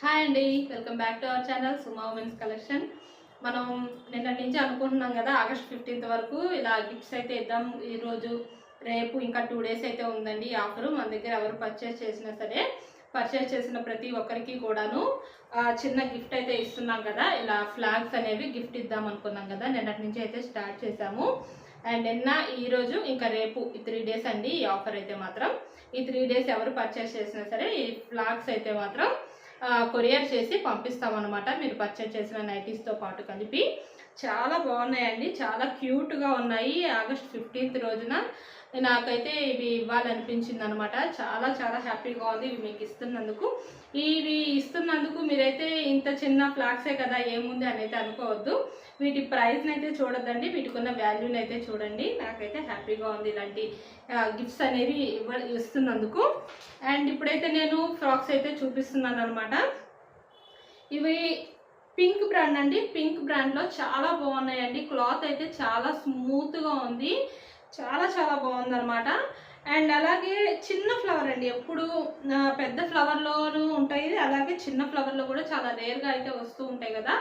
Hi అండి, welcome back to our channel Suma women's collection. మనం నిన్నటి నుంచి అనుకుంటున్నాం కదా, ఆగస్ట్ 15th వరకు ఇలా గిఫ్ట్స్ అయితే ఇద్దాం. ఈరోజు రేపు ఇంకా 2 days అయితే ఉందండి ఈ ఆఫరు. మన దగ్గర ఎవరు పర్చేస్ చేసినా సరే, పర్చేస్ చేసిన ప్రతి ఒక్కరికి కూడాను చిన్న గిఫ్ట్ అయితే ఇస్తున్నాం కదా. ఇలా ఫ్లాగ్స్ అనేవి గిఫ్ట్ ఇద్దాం అనుకున్నాం కదా, నిన్నటి నుంచి అయితే స్టార్ట్ చేసాము. అండ్ నిన్న ఈరోజు ఇంకా రేపు ఈ 3 days అండి ఈ ఆఫర్ అయితే మాత్రం. ఈ 3 days ఎవరు పర్చేస్ చేసినా సరే ఈ ఫ్లాగ్స్ అయితే మాత్రం కొరియర్ చేసి పంపిస్తామన్నమాట. మీరు పర్చేస్ చేసిన నైటీస్తో పాటు కలిపి చాలా బాగున్నాయండి, చాలా క్యూట్గా ఉన్నాయి. ఆగస్ట్ 15th రోజున నాకైతే ఇవి ఇవ్వాలనిపించింది అనమాట. చాలా చాలా హ్యాపీగా ఉంది ఇవి మీకు ఇస్తున్నందుకు. ఇవి ఇస్తున్నందుకు మీరైతే ఇంత చిన్న ఫ్లాగ్సే కదా ఏముంది అని అయితే అనుకోవద్దు. వీటి ప్రైస్ని అయితే చూడొద్దండి, వీటికి ఉన్న వాల్యూని అయితే చూడండి. నాకైతే హ్యాపీగా ఉంది ఇలాంటి గిఫ్ట్స్ అనేవి ఇస్తున్నందుకు. అండ్ ఇప్పుడైతే నేను ఫ్రాక్స్ అయితే చూపిస్తున్నాను అనమాట. ఇవి పింక్ బ్రాండ్ అండి. పింక్ బ్రాండ్లో చాలా బాగున్నాయండి. క్లాత్ అయితే చాలా స్మూత్గా ఉంది, చాలా చాలా బాగుంది అనమాట. అండ్ అలాగే చిన్న ఫ్లవర్ అండి, ఎప్పుడు పెద్ద ఫ్లవర్లోనూ ఉంటాయి, అలాగే చిన్న ఫ్లవర్లో కూడా చాలా రేర్గా అయితే వస్తూ ఉంటాయి కదా.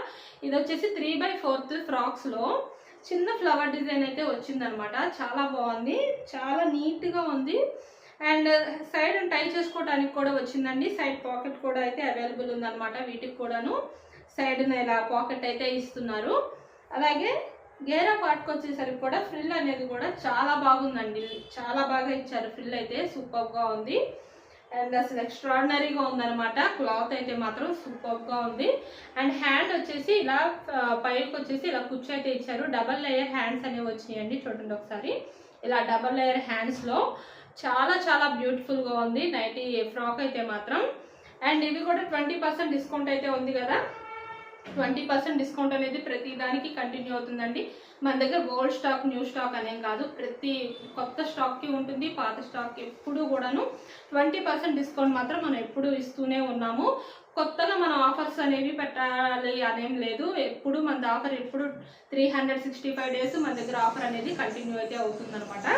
ఇది వచ్చేసి 3/4 ఫ్రాక్స్లో చిన్న ఫ్లవర్ డిజైన్ అయితే వచ్చిందనమాట. చాలా బాగుంది, చాలా నీట్గా ఉంది. అండ్ సైడ్ టై చేసుకోవడానికి కూడా వచ్చిందండి. సైడ్ పాకెట్ కూడా అయితే అవైలబుల్ ఉందన్నమాట. వీటికి కూడాను సైడ్న ఇలా పాకెట్ అయితే ఇస్తున్నారు. అలాగే గేరా పార్ట్కి వచ్చేసరికి కూడా ఫ్రిల్ అనేది కూడా చాలా బాగుందండి, చాలా బాగా ఇచ్చారు. ఫ్రిల్ అయితే సూపర్గా ఉంది. అండ్ అసలు ఎక్స్ట్రాడినరీగా ఉందన్నమాట. క్లాత్ అయితే మాత్రం సూపర్గా ఉంది. అండ్ హ్యాండ్ వచ్చేసి ఇలా పైకి వచ్చేసి ఇలా కుచ్చు అయితే ఇచ్చారు. డబల్ లేయర్ హ్యాండ్స్ అనేవి వచ్చినాయండి, చూడండి ఒకసారి. ఇలా డబల్ లేయర్ హ్యాండ్స్లో చాలా చాలా బ్యూటిఫుల్గా ఉంది నైటీ ఫ్రాక్ అయితే మాత్రం. అండ్ ఇవి కూడా 20% డిస్కౌంట్ అయితే ఉంది కదా. 20% డిస్కౌంట్ అనేది ప్రతి దానికి కంటిన్యూ అవుతుందండి. మన దగ్గర ఓల్డ్ స్టాక్ న్యూ స్టాక్ అనేం కాదు, ప్రతి కొత్త స్టాక్కి ఉంటుంది, పాత స్టాక్ ఎప్పుడు కూడాను 20% డిస్కౌంట్ మాత్రం మనం ఎప్పుడు ఇస్తూనే ఉన్నాము. కొత్తగా మనం ఆఫర్స్ అనేవి పెట్టాలి అనేం లేదు. ఎప్పుడు మన ఆఫర్ ఎప్పుడు 365 days మన దగ్గర ఆఫర్ అనేది కంటిన్యూ అయితే అవుతుందన్నమాట.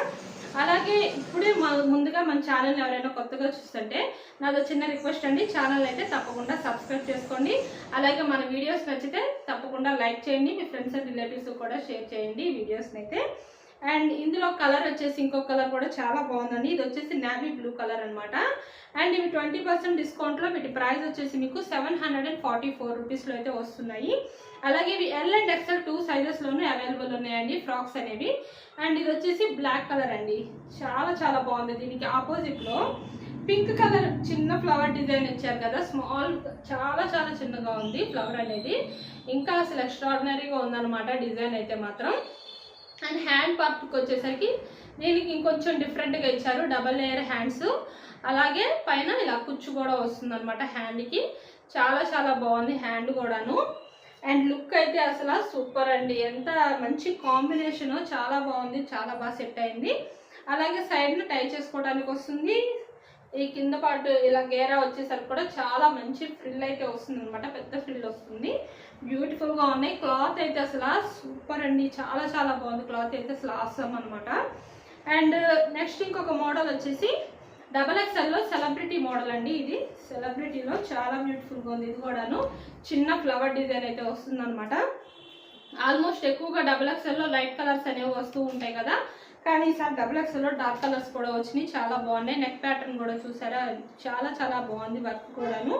అలాగే ఇప్పుడే ముందుగా మన ఛానల్ని ఎవరైనా కొత్తగా చూస్తుంటే నాదో చిన్న రిక్వెస్ట్ అండి, ఛానల్ అయితే తప్పకుండా సబ్స్క్రైబ్ చేసుకోండి. అలాగే మన వీడియోస్ నచ్చితే తప్పకుండా లైక్ చేయండి, మీ ఫ్రెండ్స్ అండ్ రిలేటివ్స్ కూడా షేర్ చేయండి వీడియోస్ని అయితే. అండ్ ఇందులో కలర్ వచ్చేసి ఇంకొక కలర్ కూడా చాలా బాగుందండి. ఇది వచ్చేసి నేవీ బ్లూ కలర్ అనమాట. అండ్ ఇవి 20% డిస్కౌంట్లో వీటి ప్రైస్ వచ్చేసి మీకు 744 రూపీస్లో అయితే వస్తున్నాయి. అలాగే ఇవి ఎల్ అండ్ ఎక్స్ఎల్ 2 సైజెస్లోనే అవైలబుల్ ఉన్నాయండి ఫ్రాక్స్ అనేవి. అండ్ ఇది వచ్చేసి బ్లాక్ కలర్ అండి, చాలా చాలా బాగుంది. దీనికి ఆపోజిట్లో పింక్ కలర్ చిన్న ఫ్లవర్ డిజైన్ ఇచ్చారు కదా, స్మాల్, చాలా చాలా చిన్నగా ఉంది ఫ్లవర్ అనేది. ఇంకా అసలు ఎక్స్ట్రాడినరీగా ఉందన్నమాట డిజైన్ అయితే మాత్రం. అండ్ హ్యాండ్ పార్ట్కి వచ్చేసరికి దీనికి ఇంకొంచెం డిఫరెంట్గా ఇచ్చారు, డబల్ లేయర్ హ్యాండ్స్. అలాగే పైన ఇలా కుచ్చు కూడా వస్తుంది అనమాట హ్యాండ్కి. చాలా చాలా బాగుంది హ్యాండ్ కూడాను. అండ్ లుక్ అయితే అసలు సూపర్ అండి, ఎంత మంచి కాంబినేషను, చాలా బాగుంది, చాలా బాగా సెట్ అయింది. అలాగే సైడ్ను టై చేసుకోవడానికి వస్తుంది. ఈ కింద పార్ట్ ఇలా గేరా వచ్చేసరికి కూడా చాలా మంచి ఫ్రిల్ అయితే వస్తుంది అనమాట, పెద్ద ఫ్రిల్ వస్తుంది. బ్యూటిఫుల్గా ఉన్నాయి. క్లాత్ అయితే అసలు సూపర్ అండి, చాలా చాలా బాగుంది. క్లాత్ అయితే అసలు ఆసమ్ అనమాట. అండ్ నెక్స్ట్ ఇంకొక మోడల్ వచ్చేసి XXLలో సెలబ్రిటీ మోడల్ అండి. ఇది సెలబ్రిటీలో చాలా బ్యూటిఫుల్గా ఉంది. ఇది కూడాను చిన్న ఫ్లవర్ డిజైన్ అయితే వస్తుంది అనమాట. ఆల్మోస్ట్ ఎక్కువగా XXLలో లైట్ కలర్స్ అనేవి వస్తూ ఉంటాయి కదా, కానీ ఈసారి XXLలో డార్క్ కలర్స్ కూడా వచ్చినాయి, చాలా బాగున్నాయి. నెక్ ప్యాటర్న్ కూడా చూసారా, చాలా చాలా బాగుంది వర్క్ కూడాను.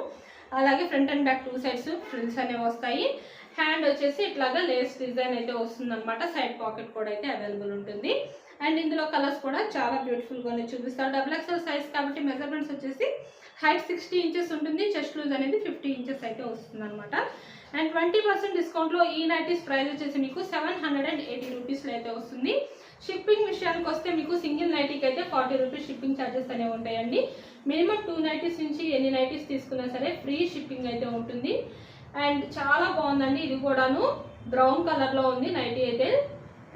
అలాగే front and back 2 sides frills అనేవి వస్తాయి. హ్యాండ్ వచ్చేసి ఇట్లాగా లేస్ డిజైన్ అయితే వస్తుంది అనమాట. సైడ్ పాకెట్ కూడా అయితే అవైలబుల్ ఉంటుంది. అండ్ ఇందులో కలర్స్ కూడా చాలా బ్యూటిఫుల్గా చూపిస్తారు. XXL సైజ్ కాబట్టి మెజర్మెంట్స్ వచ్చేసి హైట్ 60 inches ఉంటుంది, చెస్ట్ లూజ్ అనేది 50 inches అయితే వస్తుంది అనమాట. అండ్ 20% డిస్కౌంట్లో ఈ నైటీస్ ప్రైస్ వచ్చేసి మీకు 780 రూపీస్లో అయితే వస్తుంది. షిప్పింగ్ విషయానికి వస్తే మీకు సింగిల్ నైటీకి అయితే 40 రూపీస్ షిప్పింగ్ ఛార్జెస్ అనేవి ఉంటాయండి. మినిమం 2 నైటీస్ నుంచి ఎన్ని నైటీస్ తీసుకున్నా సరే ఫ్రీ షిప్పింగ్ అయితే ఉంటుంది. అండ్ చాలా బాగుందండి. ఇది కూడాను బ్రౌన్ కలర్లో ఉంది నైటీ అయితే.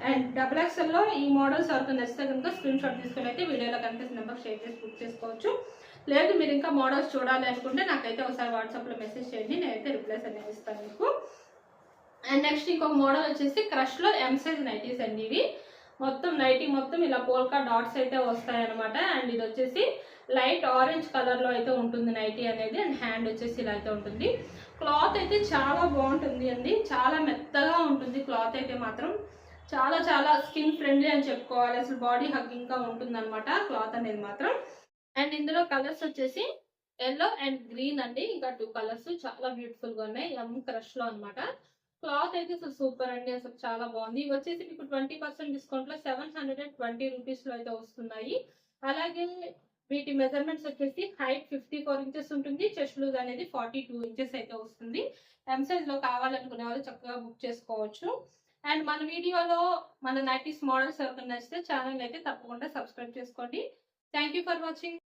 అండ్ XXLలో ఈ మోడల్స్ ఎవరికి నచ్చితే కనుక స్క్రీన్ షాట్ తీసుకుని అయితే వీడియోలో కనిపిస్తున్న నెంబర్ షేర్ చేసి బుక్ చేసుకోవచ్చు. లేదు మీరు ఇంకా మోడల్స్ చూడాలి అనుకుంటే నాకైతే ఒకసారి వాట్సాప్లో మెసేజ్ చేయండి, నేనైతే రిప్లైస్ అనేది ఇస్తాను మీకు. అండ్ నెక్స్ట్ ఇంకొక మోడల్ వచ్చేసి క్రష్లో M size నైటీస్ అండి. ఇవి మొత్తం నైటీ మొత్తం ఇలా పోల్కా డాట్స్ అయితే వస్తాయన్నమాట. అండ్ ఇది వచ్చేసి లైట్ ఆరెంజ్ కలర్లో అయితే ఉంటుంది నైటీ అనేది. అండ్ హ్యాండ్ వచ్చేసి ఇలా అయితే ఉంటుంది. క్లాత్ అయితే చాలా బాగుంటుంది అండి, చాలా మెత్తగా ఉంటుంది క్లాత్ అయితే మాత్రం. చాలా చాలా స్కిన్ ఫ్రెండ్లీ అని చెప్పుకోవాలి, అసలు బాడీ హగ్గింగ్గా ఉంటుంది అనమాట క్లాత్ అనేది మాత్రం. అండ్ ఇందులో కలర్స్ వచ్చేసి ఎల్లో అండ్ గ్రీన్ అండి, ఇంకా 2 కలర్స్ చాలా బ్యూటిఫుల్ గా ఉన్నాయి ఎం క్రష్ లో అనమాట. క్లాత్ అయితే అసలు సూపర్ అండి, అసలు చాలా బాగుంది. ఇవి వచ్చేసి మీకు 20% డిస్కౌంట్ లో 720 రూపీస్ లో అయితే వస్తున్నాయి. అలాగే వీటి మెజర్మెంట్స్ వచ్చేసి హైట్ 54 ఇంచెస్ ఉంటుంది, చెస్ట్ లూజ్ అనేది 42 ఇంచెస్ అయితే వస్తుంది. ఎం సైజ్ లో కావాలనుకునే వాళ్ళు చక్కగా బుక్ చేసుకోవచ్చు. అండ్ మన వీడియోలో మన 90s మోడల్స్ ఎవరికైనా నచ్చితే ఛానల్ అయితే తప్పకుండా సబ్స్క్రైబ్ చేసుకోండి. Thank you for watching.